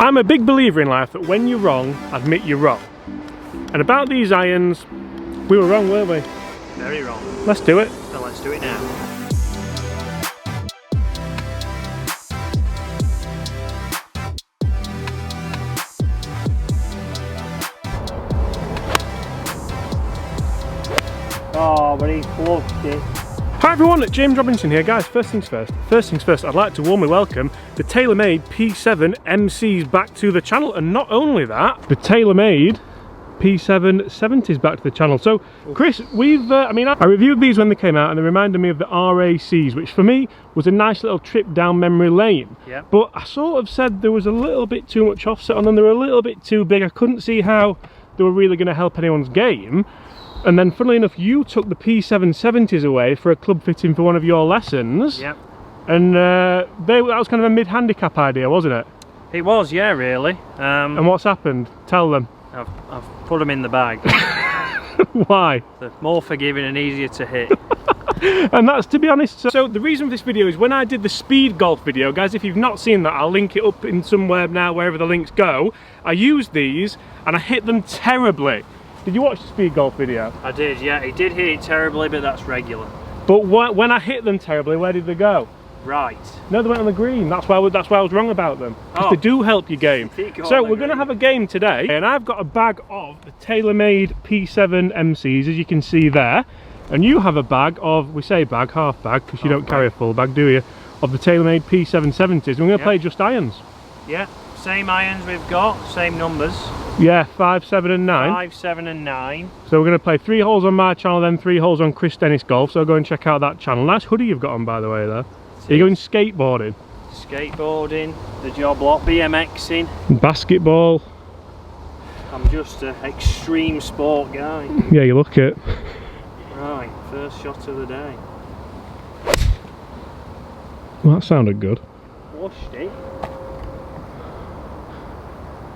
I'm a big believer in life that when you're wrong, admit you're wrong. And about these irons, we were wrong, weren't we? Very wrong. Let's do it. Well, let's do it now. Oh, but he fluffed it. Hi everyone, James Robinson here. Guys, first things first, I'd like to warmly welcome the Taylormade P7MCs back to the channel, and not only that, the Taylormade P770s back to the channel. So Chris, I reviewed these when they came out and they reminded me of the RACs, which for me was a nice little trip down memory lane. Yep. But I sort of said there was a little bit too much offset on them, they were a little bit too big, I couldn't see how they were really going to help anyone's game. And then funnily enough, you took the P770s away for a club fitting for one of your lessons. Yep. And that was kind of a mid-handicap idea, wasn't it? It was, yeah, really. And what's happened? Tell them. I've put them in the bag. Why? They're more forgiving and easier to hit. And that's, to be honest, so the reason for this video is when I did the speed golf video, guys, if you've not seen that, I'll link it up in somewhere now, wherever the links go. I used these and I hit them terribly. Did you watch the speed golf video? I did, yeah. He did hit it terribly, but that's regular. But when I hit them terribly, where did they go? Right. No, they went on the green. That's why I was wrong about them. Because they do help your game. So we're going to have a game today, and I've got a bag of the Taylormade P7MCs, as you can see there. And you have a bag of, we say bag, half bag, because you don't carry a full bag, do you? Of the Taylormade P770s. And we're going to play just irons. Yeah, same irons we've got, same numbers. Yeah, 5, 7 and 9. 5, 7 and 9. So we're going to play 3 holes on my channel, then 3 holes on Chris Dennis Golf. So go and check out that channel. Nice hoodie you've got on, by the way, there. Are you going skateboarding? Skateboarding, the job lot, BMXing. Basketball. I'm just an extreme sport guy. Yeah, you look it. Right, first shot of the day. Well, that sounded good. Washed it.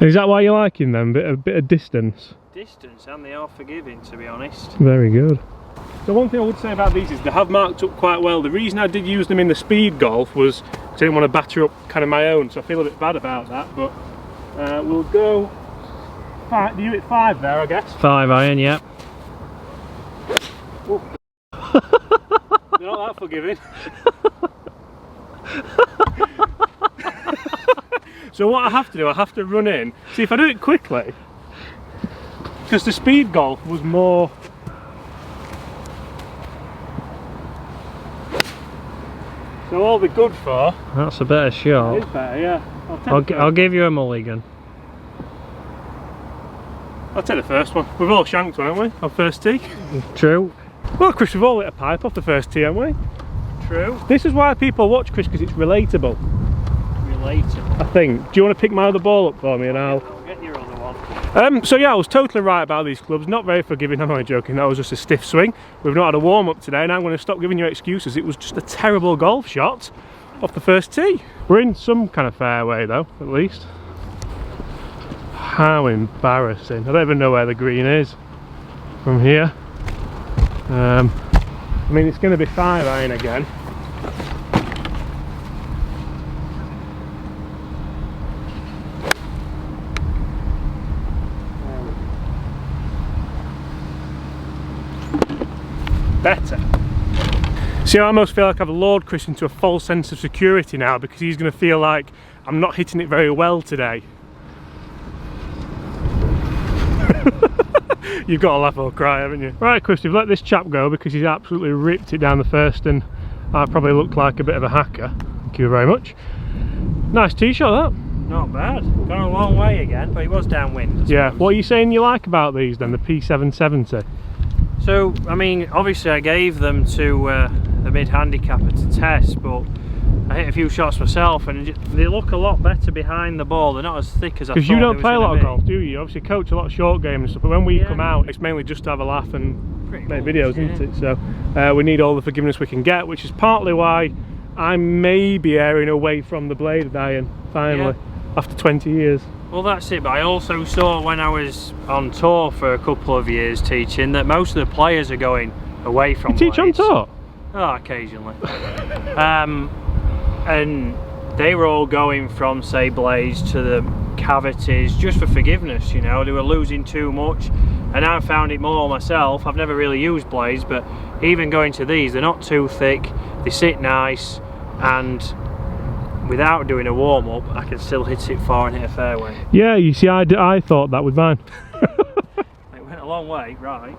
Is that why you're liking them? A bit of distance? Distance, and they are forgiving, to be honest. Very good. The one thing I would say about these is they have marked up quite well. The reason I did use them in the speed golf was because I didn't want to batter up kind of my own, so I feel a bit bad about that. But we'll go 5. You hit 5 there, I guess. 5 iron, yeah. They're not that forgiving. So what I have to do, I have to run in. See, if I do it quickly, because the speed golf was more. So all they're good for. That's a better shot. It is better, yeah. I'll give you a mulligan. I'll take the first one. We've all shanked one, haven't we? On first tee. True. Well, Chris, we've all lit a pipe off the first tee, haven't we? True. This is why people watch Chris, because it's relatable. Relatable. I think. Do you want to pick my other ball up for me and I'll get your other one. So yeah, I was totally right about these clubs. Not very forgiving, I'm only joking. That was just a stiff swing. We've not had a warm-up today, and I'm going to stop giving you excuses. It was just a terrible golf shot off the first tee. We're in some kind of fairway though, at least. How embarrassing. I don't even know where the green is from here. I mean, it's going to be 5 iron again. Better. See, I almost feel like I've lured Chris into a false sense of security now, because he's going to feel like I'm not hitting it very well today. You've got to laugh or cry, haven't you? Right, Chris, you've let this chap go because he's absolutely ripped it down the first, and I probably looked like a bit of a hacker. Thank you very much. Nice tee shot, that. Not bad. Gone a long way again, but it was downwind. Yeah. What are you saying you like about these then, the P770? So, I mean, obviously I gave them to the mid-handicapper to test, but I hit a few shots myself and they look a lot better behind the ball. They're not as thick as I thought. Because you don't play a lot of golf, do you? You obviously coach a lot of short game and stuff, but when we come out, it's mainly just to have a laugh and make videos, isn't it? So we need all the forgiveness we can get, which is partly why I may be airing away from the bladed iron, finally, after 20 years. Well, that's it, but I also saw when I was on tour for a couple of years teaching that most of the players are going away from You teach blades. on tour? Oh, occasionally. And they were all going from, say, blades to the cavities, just for forgiveness, you know. They were losing too much, and I found it more myself. I've never really used blades, but even going to these, they're not too thick, they sit nice, and without doing a warm-up I can still hit it far and hit a fairway. Yeah, you see, I thought that with mine. It went a long way, right.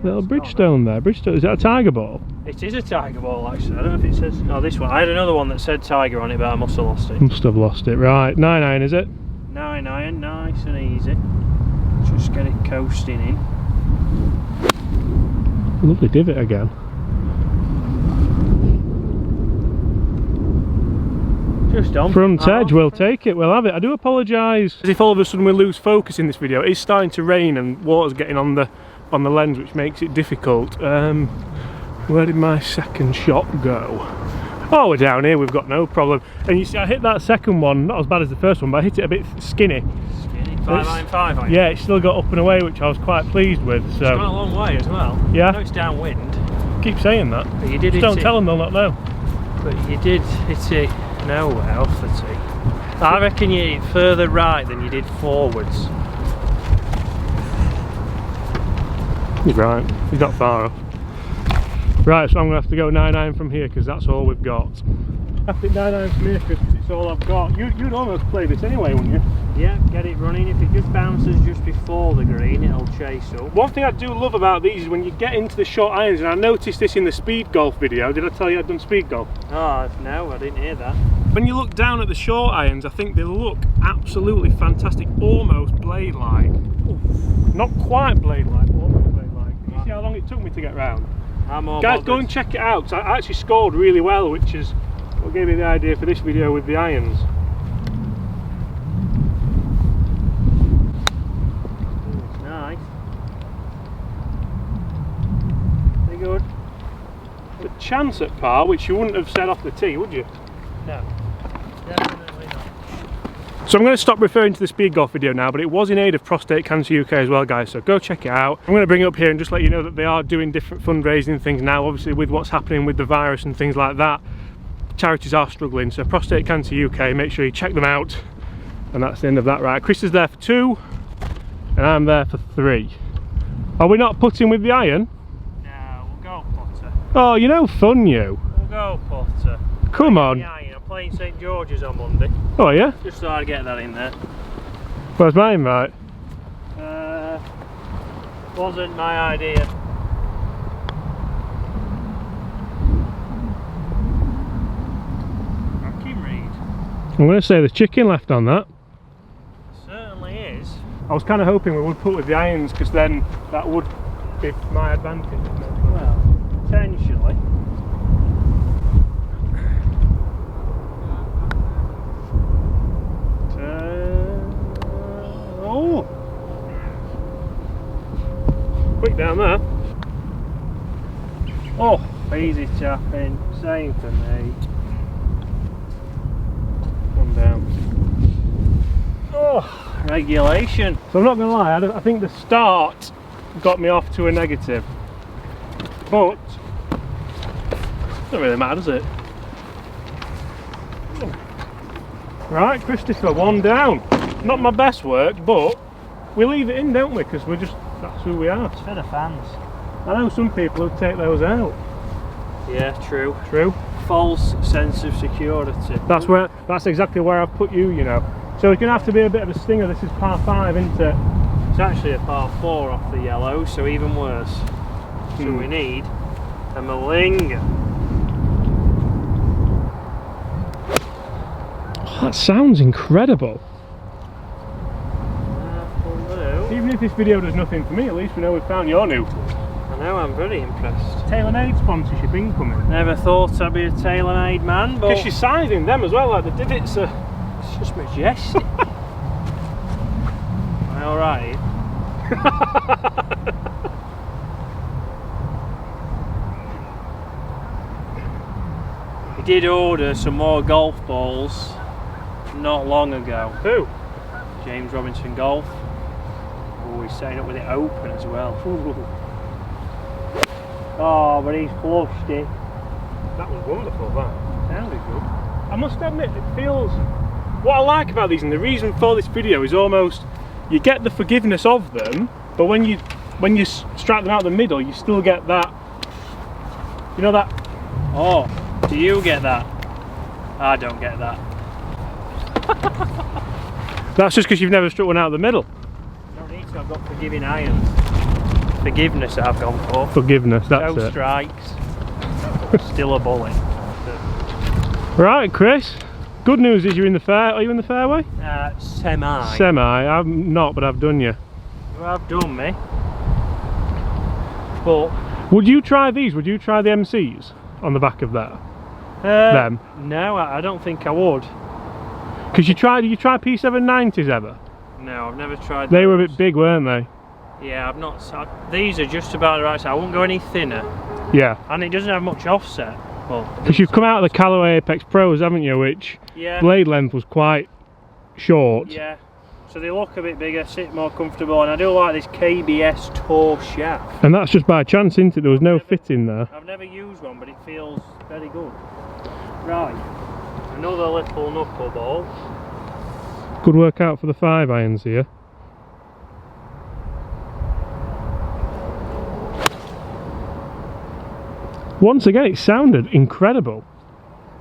Little Bridgestone there. Bridgestone, is that a Tiger ball? It is a Tiger ball actually. I don't know if it says, oh, this one. I had another one that said Tiger on it, but I must have lost it. Must have lost it, right. 9-iron is it? 9 iron, nice and easy. Just get it coasting in. Lovely divot again. Just on. Front edge, we'll take it, we'll have it. I do apologise if all of a sudden we lose focus in this video. It's starting to rain and water's getting on the lens, which makes it difficult. Where did my second shot go? Oh, we're down here, we've got no problem. And you see, I hit that second one, not as bad as the first one, but I hit it a bit skinny. Skinny? 595, aren't you? Yeah, it still got up and away, which I was quite pleased with. So. It's gone a long way as well. Yeah. I know it's downwind. Keep saying that. But you did Just don't tell them, they'll not know. But you did hit it nowhere off the tee. I reckon you hit it further right than you did forwards. He's right, he's not far off. Right, so I'm going to have to go 9-iron from here because that's all we've got. I have to 9-iron from here because it's all I've got. You'd almost play this anyway, wouldn't you? Yeah, get it running. If it just bounces just before the green, it'll chase up. One thing I do love about these is when you get into the short irons, and I noticed this in the speed golf video. Did I tell you I'd done speed golf? Oh, no, I didn't hear that. When you look down at the short irons, I think they look absolutely fantastic, almost blade-like. Not quite blade-like, but almost blade-like. You see how long it took me to get round? Guys, go and check it out, because I actually scored really well, which is what gave me the idea for this video with the irons. It's nice. Pretty good. The chance at par, which you wouldn't have said off the tee, would you? No, definitely not. So I'm going to stop referring to the speed golf video now, but it was in aid of Prostate Cancer UK as well, guys, so go check it out. I'm going to bring it up here and just let you know that they are doing different fundraising things now, obviously with what's happening with the virus and things like that. Charities are struggling, so Prostate Cancer UK, make sure you check them out. And that's the end of that. Right, Chris is there for 2 and I'm there for 3. Are we not putting with the iron? No, we'll go putter. Oh, you know fun, you. We'll go putter. Come on. Yeah, I'm playing St George's on Monday. Oh yeah? Just thought I'd get that in there. Where's mine, right? Wasn't my idea. I'm going to say there's chicken left on that. Certainly is. I was kind of hoping we would put with the irons because then that would be my advantage. Well, potentially. Oh! Quick down there. Oh, easy tapping. Same for me. One down. Oh, regulation. So I'm not going to lie, I think the start got me off to a negative. But, it doesn't really matter, does it? Right, Christopher, 1 down. Not my best work, but we leave it in, don't we? Because that's who we are. It's for the fans. I know some people who take those out. Yeah, true. True. False sense of security. That's exactly where I've put you, you know. So it's going to have to be a bit of a stinger. This is par 5, isn't it? It's actually a par 4 off the yellow, so even worse. So we need a Malinga. Oh, that sounds incredible. Even if this video does nothing for me, at least we know we've found your new. I know, I'm very impressed. Taylormade sponsorship incoming. Never thought I'd be a Taylormade man, but... Because you're sizing them as well, like the divots are... It's just majestic. Am I alright? He did order some more golf balls not long ago. Who? James Robinson Golf. Oh, he's setting up with it open as well. Oh, but he's flushed it. That was wonderful, that. Sounded good. I must admit, it feels what I like about these, and the reason for this video, is almost you get the forgiveness of them, but when you strike them out the middle, you still get that, you know, that. Oh, do you get that? I don't get that. That's just because you've never struck one out the middle. Don't need to, I've got forgiving irons. Forgiveness I've gone for. Forgiveness, that's no it. strikes. Still a bullet. Right, Chris. Good news is you're in the fair. Are you in the fairway? Semi. Semi. I'm not, but I've done you. You have done me. But would you try these? Would you try the MCs on the back of that? Them? No, I don't think I would. Because you try P790s ever? No, I've never tried. They were a bit big, weren't they? Yeah, I've not. These are just about the right size. I won't go any thinner. Yeah. And it doesn't have much offset. Because you've come out of the Callaway Apex Pros, haven't you? Which blade length was quite short. Yeah. So they look a bit bigger, sit more comfortable, and I do like this KBS toe shaft. And that's just by chance, isn't it? There was no fitting there. I've never used one, but it feels very good. Right. Another little knuckleball. Good workout for the 5 irons here. Once again, it sounded incredible.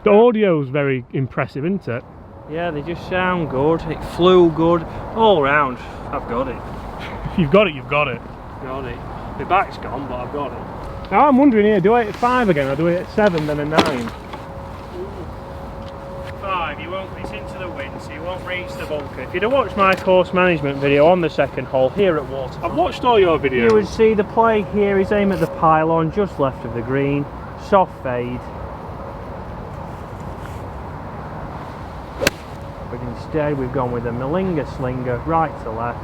The audio's very impressive, isn't it? Yeah, they just sound good. It flew good all round. I've got it. You've got it, you've got it. Got it. My back's gone, but I've got it. Now I'm wondering here, do I hit 5 again, or do I hit 7 then a 9? 5, you won't, it's into the wind, so you won't reach the bunker. If you'd have watched my course management video on the second hole here at Waterfront, I've watched all your videos. you would see the play here is aim at the pylon just left of the green, soft fade. But instead we've gone with a Malinga slinger right to left.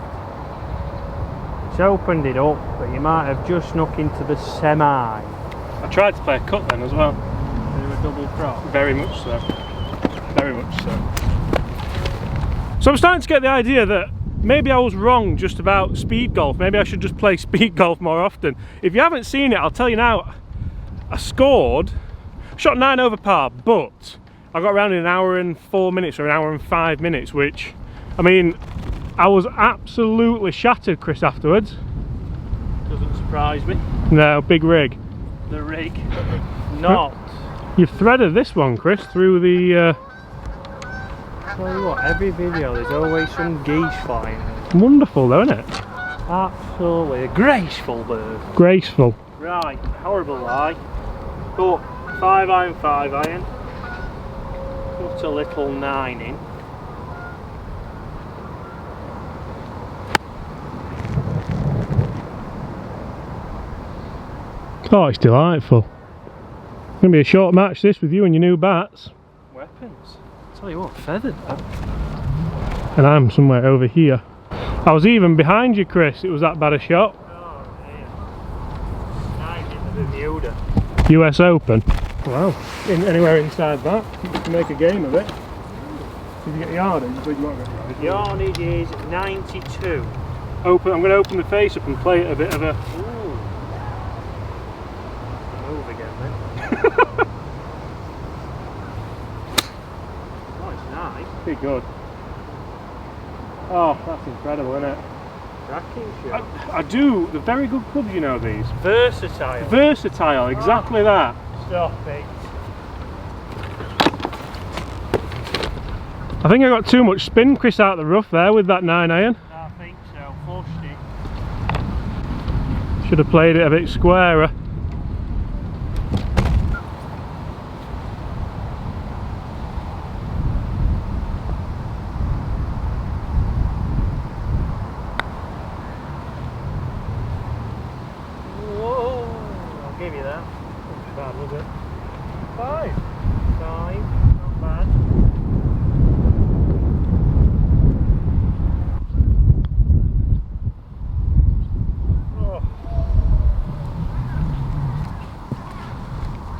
It's opened it up, but you might have just snuck into the semi. I tried to play a cut then as well. Bit of a double crop. Very much so. Very much so. So I'm starting to get the idea that maybe I was wrong just about speed golf. Maybe I should just play speed golf more often. If you haven't seen it, I'll tell you now. I shot 9 over par, but I got around in an hour and 4 minutes or an hour and 5 minutes, which, I mean, I was absolutely shattered, Chris, afterwards. Doesn't surprise me. No, big rig. The rig. Not. You've threaded this one, Chris, through the... Tell you what, every video there's always some geese flying. Wonderful though, isn't it? Absolutely. A graceful bird. Graceful. Right, horrible lie. But 5 iron, 5 iron. Put a little 9 in. Oh, it's delightful. It's going to be a short match this with you and your new bats. Weapons. Tell you what, feathered that. And I'm somewhere over here. I was even behind you, Chris. It was that bad a shot. Oh dear. 9 in the Bermuda. US Open. Wow. Anywhere inside that. You can make a game of it. Did you get yardage? But you won't get yardage. Yardage is 92. I'm going to open the face up and play it a bit of a... Ooh. Move again then. Oh, it's nice. Pretty good. Oh, that's incredible, isn't it? Cracking shot. I do. They're very good clubs, you know, these. Versatile. Versatile, exactly that. Stop it. I think I got too much spin, Chris, out of the rough there with that 9 iron. I think so. Flushed it. Should have played it a bit squarer. Whoa! I'll give you that. Not bad, was it? 5. 5. Not bad.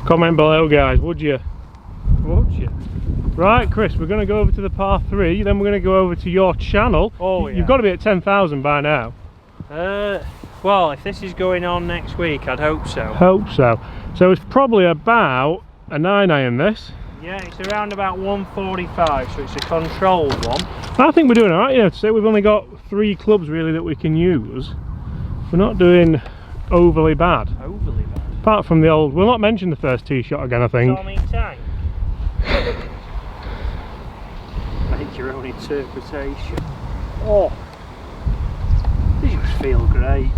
Comment below, guys, would you? Would you? Right, Chris, we're going to go over to the par 3, then we're going to go over to your channel. Oh, yeah. You've got to be at 10,000 by now. Well, if this is going on next week, I'd hope so. Hope so. So it's probably about a 9 iron this. Yeah, it's around about 145, so it's a controlled one. I think we're doing alright, you know, to say we've only got 3 clubs really that we can use. We're not doing overly bad. Overly bad. Apart from the old, we'll not mention the first tee shot again, I think. Stormy tank. I think your own interpretation. Oh, these just feel great.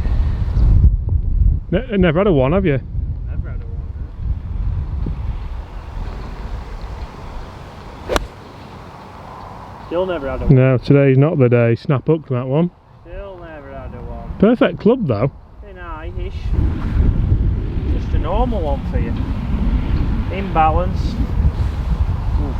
Never had a one, have you? Never had a one. Still never had a one. No, today's not the day. Snap up to that one. Still never had a one. Perfect club though. In eye-ish. Just a normal one for you. In balance. Oof.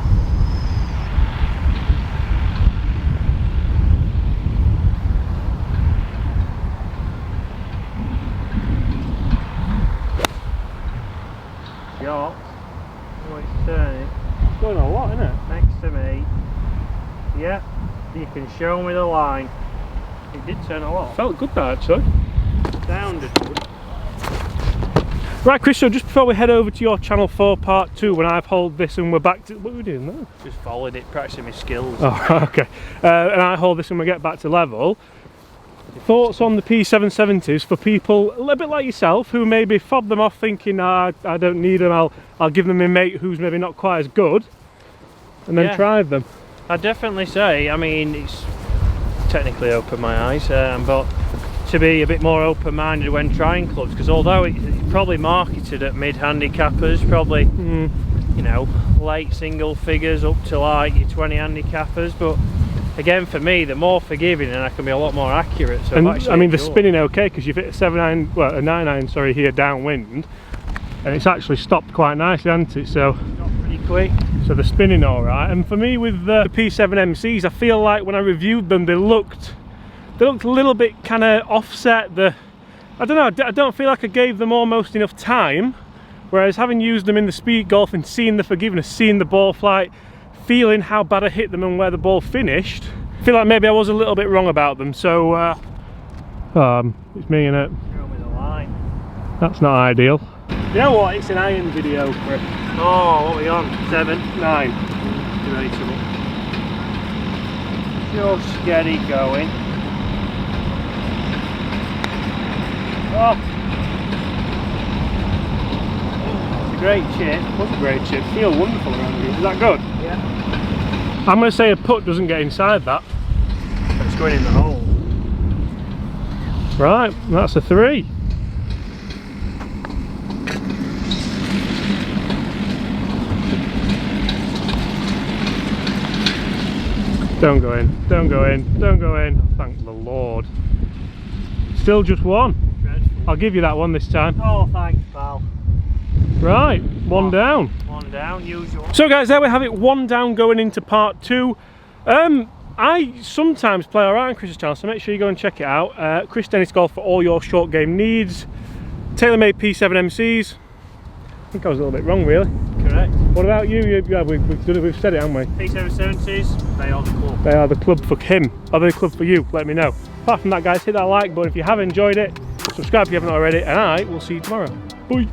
Shot. Oh, it's turning. It's going a lot, isn't it? Next to me. Yeah, you can show me the line. It did turn a lot. Felt good that actually. Sounded good. Right Chris, so just before we head over to your channel 4 part 2, when I've hauled this and we're back to, what are we doing there? Just followed it, practicing my skills. Oh, okay. And I hold this and we get back to level. Thoughts on the P770s for people a little bit like yourself who maybe fob them off thinking, I don't need them, I'll give them a mate who's maybe not quite as good, and then try them. I'd definitely say, I mean, it's technically opened my eyes, but to be a bit more open-minded when trying clubs, because although it's probably marketed at mid-handicappers, probably, you know, late single figures up to like your 20 handicappers, but again, for me, they're more forgiving and I can be a lot more accurate. So and I mean, they're spinning okay because you've hit a 7-iron, well, a 9-iron, sorry, here downwind, and it's actually stopped quite nicely, hasn't it? So stopped pretty quick. So they're spinning all right. And for me, with the P7MCs, I feel like when I reviewed them, they looked a little bit kind of offset. I don't know. I don't feel like I gave them almost enough time. Whereas having used them in the speed golf and seeing the forgiveness, seeing the ball flight, feeling how bad I hit them and where the ball finished, I feel like maybe I was a little bit wrong about them. So it's me, innit? Show me the line. That's not ideal. You know what? It's an iron video, Chris. Oh, what are we on? 7? 9. Debatable. Just get it going. Oh, it's a great chip. What's a great chip? Feel wonderful around here. Is that good? Yeah. I'm going to say a putt doesn't get inside that. It's going in the hole. Right, that's a 3. Don't go in, don't go in, don't go in. Thank the Lord. Still just 1. Dreadful. I'll give you that one this time. Oh, thanks, pal. Right, 1 down. 1 down, usual. So guys, there we have it, 1 down going into part 2. I sometimes play alright on Chris's channel, so make sure you go and check it out. Chris Dennis Golf for all your short game needs. Taylormade P7MCs. I think I was a little bit wrong, really. Correct. What about you? Yeah, we've said it, haven't we? P770s, they are the club. They are the club for him. Are they the club for you? Let me know. Apart from that, guys, hit that like button if you have enjoyed it. Subscribe if you haven't already, and I will see you tomorrow. Bye.